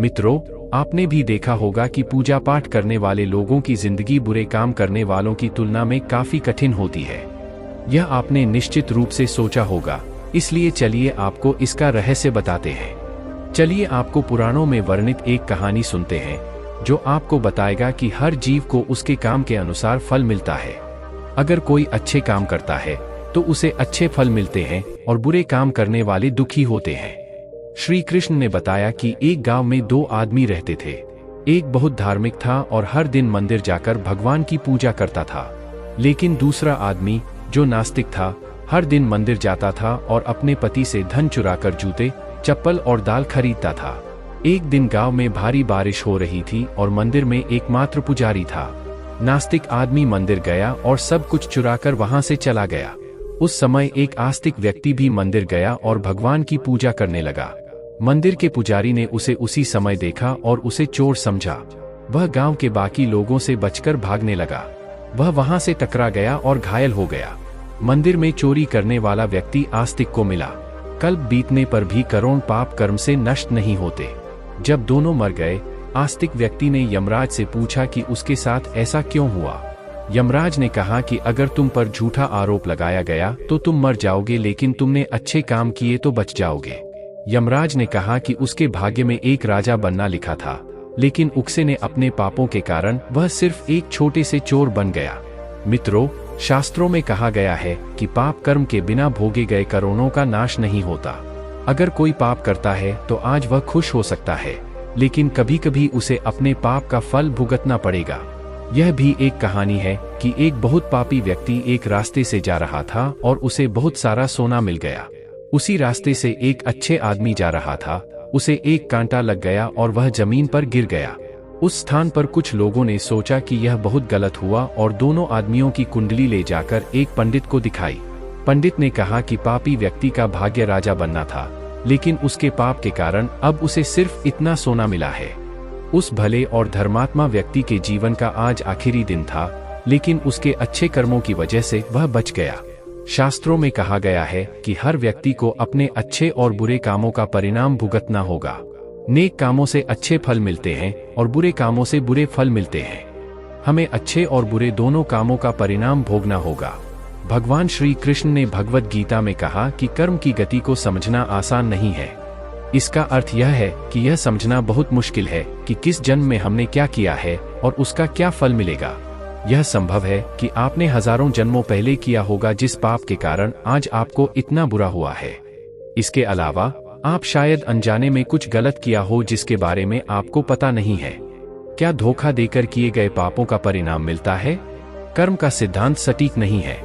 मित्रों, आपने भी देखा होगा कि पूजा पाठ करने वाले लोगों की जिंदगी बुरे काम करने वालों की तुलना में काफी कठिन होती है। यह आपने निश्चित रूप से सोचा होगा, इसलिए चलिए आपको इसका रहस्य बताते हैं। चलिए आपको पुराणों में वर्णित एक कहानी सुनते हैं, जो आपको बताएगा कि हर जीव को उसके काम के अनुसार फल मिलता है। अगर कोई अच्छे काम करता है, तो उसे अच्छे फल मिलते हैं और बुरे काम करने वाले दुखी होते हैं। श्री कृष्ण ने बताया कि एक गांव में दो आदमी रहते थे। एक बहुत धार्मिक था और हर दिन मंदिर जाकर भगवान की पूजा करता था, लेकिन दूसरा आदमी जो नास्तिक था, हर दिन मंदिर जाता था और अपने पति से धन चुराकर जूते, चप्पल और दाल खरीदता था। एक दिन गांव में भारी बारिश हो रही थी और मंदिर में एकमात्र पुजारी था। नास्तिक आदमी मंदिर गया और सब कुछ चुराकर वहां से चला गया। उस समय एक आस्तिक व्यक्ति भी मंदिर गया और भगवान की पूजा करने लगा। मंदिर के पुजारी ने उसे उसी समय देखा और उसे चोर समझा। वह गांव के बाकी लोगों से बचकर भागने लगा। वह वहां से टकरा गया और घायल हो गया। मंदिर में चोरी करने वाला व्यक्ति आस्तिक को मिला। कल्प बीतने पर भी करोड़ पाप कर्म से नष्ट नहीं होते। जब दोनों मर गए, आस्तिक व्यक्ति ने यमराज से पूछा कि उसके साथ ऐसा क्यों हुआ। यमराज ने कहा कि अगर तुम पर झूठा आरोप लगाया गया तो तुम मर जाओगे, लेकिन तुमने अच्छे काम किए तो बच जाओगे। यमराज ने कहा कि उसके भाग्य में एक राजा बनना लिखा था, लेकिन उकसे ने अपने पापों के कारण वह सिर्फ एक छोटे से चोर बन गया। मित्रों, शास्त्रों में कहा गया है कि पाप कर्म के बिना भोगे गए करोड़ों का नाश नहीं होता। अगर कोई पाप करता है तो आज वह खुश हो सकता है, लेकिन कभी कभी उसे अपने पाप का फल भुगतना पड़ेगा। यह भी एक कहानी है कि एक बहुत पापी व्यक्ति एक रास्ते से जा रहा था और उसे बहुत सारा सोना मिल गया। उसी रास्ते से एक अच्छे आदमी जा रहा था, उसे एक कांटा लग गया और वह जमीन पर गिर गया। उस स्थान पर कुछ लोगों ने सोचा कि यह बहुत गलत हुआ और दोनों आदमियों की कुंडली ले जाकर एक पंडित को दिखाई। पंडित ने कहा कि पापी व्यक्ति का भाग्य राजा बनना था, लेकिन उसके पाप के कारण अब उसे सिर्फ इतना सोना मिला है। उस भले और धर्मात्मा व्यक्ति के जीवन का आज आखिरी दिन था, लेकिन उसके अच्छे कर्मों की वजह से वह बच गया। शास्त्रों में कहा गया है कि हर व्यक्ति को अपने अच्छे और बुरे कामों का परिणाम भुगतना होगा। नेक कामों से अच्छे फल मिलते हैं और बुरे कामों से बुरे फल मिलते हैं। हमें अच्छे और बुरे दोनों कामों का परिणाम भोगना होगा। भगवान श्री कृष्ण ने भगवद गीता में कहा कि कर्म की गति को समझना आसान नहीं है। इसका अर्थ यह है कि यह समझना बहुत मुश्किल है कि किस जन्म में हमने क्या किया है और उसका क्या फल मिलेगा। यह संभव है कि आपने हजारों जन्मों पहले किया होगा जिस पाप के कारण आज आपको इतना बुरा हुआ है। इसके अलावा आप शायद अनजाने में कुछ गलत किया हो जिसके बारे में आपको पता नहीं है। क्या धोखा देकर किए गए पापों का परिणाम मिलता है? कर्म का सिद्धांत सटीक नहीं है।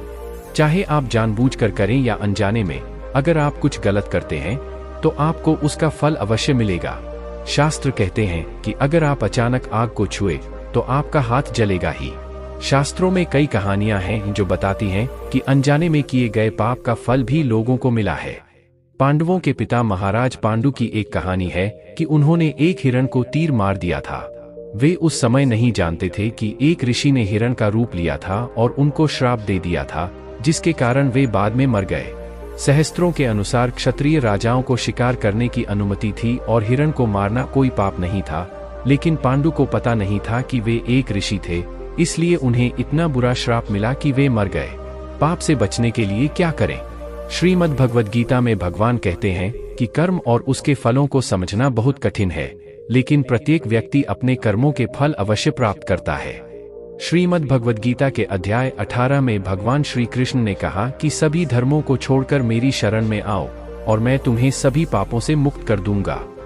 चाहे आप जानबूझकर करें या अनजाने में, अगर आप कुछ गलत करते हैं तो आपको उसका फल अवश्य मिलेगा। शास्त्र कहते हैं कि अगर आप अचानक आग को छुए तो आपका हाथ जलेगा ही। शास्त्रों में कई कहानियां हैं जो बताती हैं कि अनजाने में किए गए पाप का फल भी लोगों को मिला है। पांडवों के पिता महाराज पांडु की एक कहानी है कि उन्होंने एक हिरण को तीर मार दिया था। वे उस समय नहीं जानते थे कि एक ऋषि ने हिरण का रूप लिया था और उनको श्राप दे दिया था, जिसके कारण वे बाद में मर गए। सहस्त्रों के अनुसार क्षत्रिय राजाओं को शिकार करने की अनुमति थी और हिरण को मारना कोई पाप नहीं था, लेकिन पांडु को पता नहीं था कि वे एक ऋषि थे, इसलिए उन्हें इतना बुरा श्राप मिला कि वे मर गए। पाप से बचने के लिए क्या करें? श्रीमद् भगवद गीता में भगवान कहते हैं कि कर्म और उसके फलों को समझना बहुत कठिन है, लेकिन प्रत्येक व्यक्ति अपने कर्मों के फल अवश्य प्राप्त करता है। श्रीमद् भगवद गीता के अध्याय 18 में भगवान श्री कृष्ण ने कहा कि सभी धर्मों को छोड़कर मेरी शरण में आओ और मैं तुम्हें सभी पापों से मुक्त कर दूंगा।